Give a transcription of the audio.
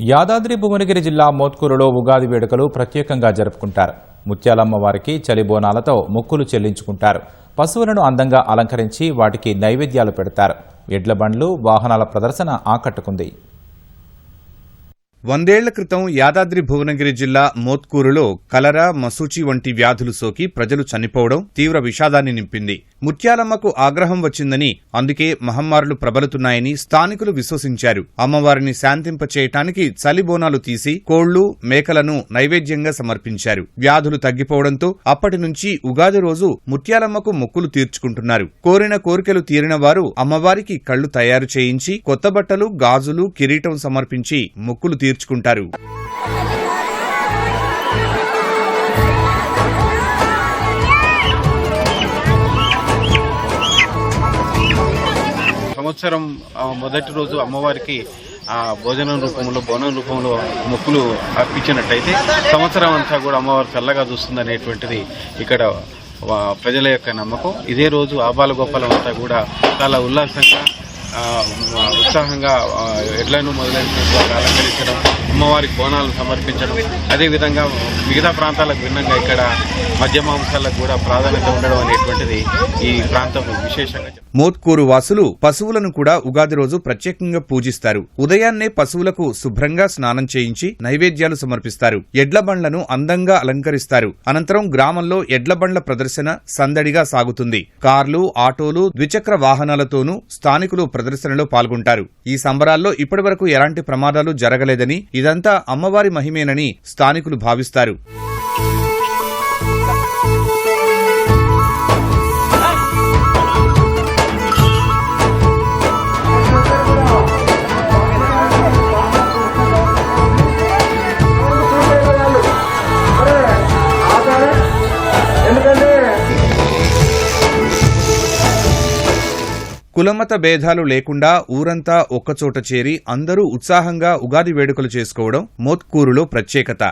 యాదాద్రి భువనగిరి జిల్లా మోత్కూరులో ఉగాది వేడుకలు ప్రత్యేకంగా జరుపుకుంటారు. ముత్యాలమ్మ వారికి చలిబోనాలతో మొక్కులు చెల్లించుకుంటారు. పశువులను అందంగా అలంకరించి వాటికి నైవేద్యాలు పెడతారు. ఎడ్ల బండ్లు, వాహనాల ప్రదర్శన ఆకట్టుకుంది. 100 ఏళ్ల క్రితం యాదాద్రి భువనగిరి జిల్లా మోత్కూరులో కలరా, మసూచి వంటి వ్యాధులు సోకి ప్రజలు చనిపోవడం తీవ్ర విషాదాన్ని నింపింది. ముత్యాలమ్మకు ఆగ్రహం వచ్చిందని, అందుకే మహమ్మారులు ప్రబలుతున్నాయని స్థానికులు విశ్వసించారు. అమ్మవారిని శాంతింపచేయటానికి చలిబోనాలు తీసి కోళ్లు, మేకలను నైవేద్యంగా సమర్పించారు. వ్యాధులు తగ్గిపోవడంతో అప్పటి నుంచి ఉగాది రోజు ముత్యాలమ్మకు మొక్కులు తీర్చుకుంటున్నారు. కోరిన కోరికలు తీరిన వారు అమ్మవారికి కళ్లు తయారు చేయించి కొత్త బట్టలు, గాజులు, కిరీటం సమర్పించి మొక్కులు తీర్చుకుంటారు. సంవత్సరం మొదటి రోజు అమ్మవారికి భోజనం రూపంలో, బోనం రూపంలో మొక్కులు అర్పించినట్టయితే సంవత్సరం అంతా కూడా అమ్మవారు చల్లగా చూస్తుందనేటువంటిది ఇక్కడ ప్రజల యొక్క నమ్మకం. ఇదే రోజు ఆబాలగోపాలం అంతా కూడా చాలా ఉల్లాసంగా, ఉత్సాహంగా ఎడ్లను మొదలైన అలంకరించడం, అమ్మవారికి బోనాలు సమర్పించడం, అదేవిధంగా మిగతా ప్రాంతాలకు భిన్నంగా ఇక్కడ మద్య మాంసాలకు కూడా ప్రాధాన్యత ఉండడం అనేటువంటిది ఈ ప్రాంతం విశేషంగా. మోత్కూరు వాసులు పశువులను కూడా ఉగాది రోజు ప్రత్యేకంగా పూజిస్తారు. ఉదయాన్నే పశువులకు శుభ్రంగా స్నానం చేయించి నైవేద్యాలు సమర్పిస్తారు. ఎడ్ల బండ్లను అందంగా అలంకరిస్తారు. అనంతరం గ్రామంలో ఎడ్ల బండ్ల ప్రదర్శన సందడిగా సాగుతుంది. కార్లు, ఆటోలు, ద్విచక్ర వాహనాలతోనూ స్థానికులు ప్రదర్శనలో పాల్గొంటారు. ఈ సంబరాల్లో ఇప్పటివరకు ఎలాంటి ప్రమాదాలు జరగలేదని, ఇదంతా అమ్మవారి మహిమేనని స్థానికులు భావిస్తారు. కులమత భేదాలు లేకుండా ఊరంతా ఒక్కచోట చేరి అందరూ ఉత్సాహంగా ఉగాది వేడుకలు చేసుకోవడం మోత్కూరులో ప్రత్యేకత.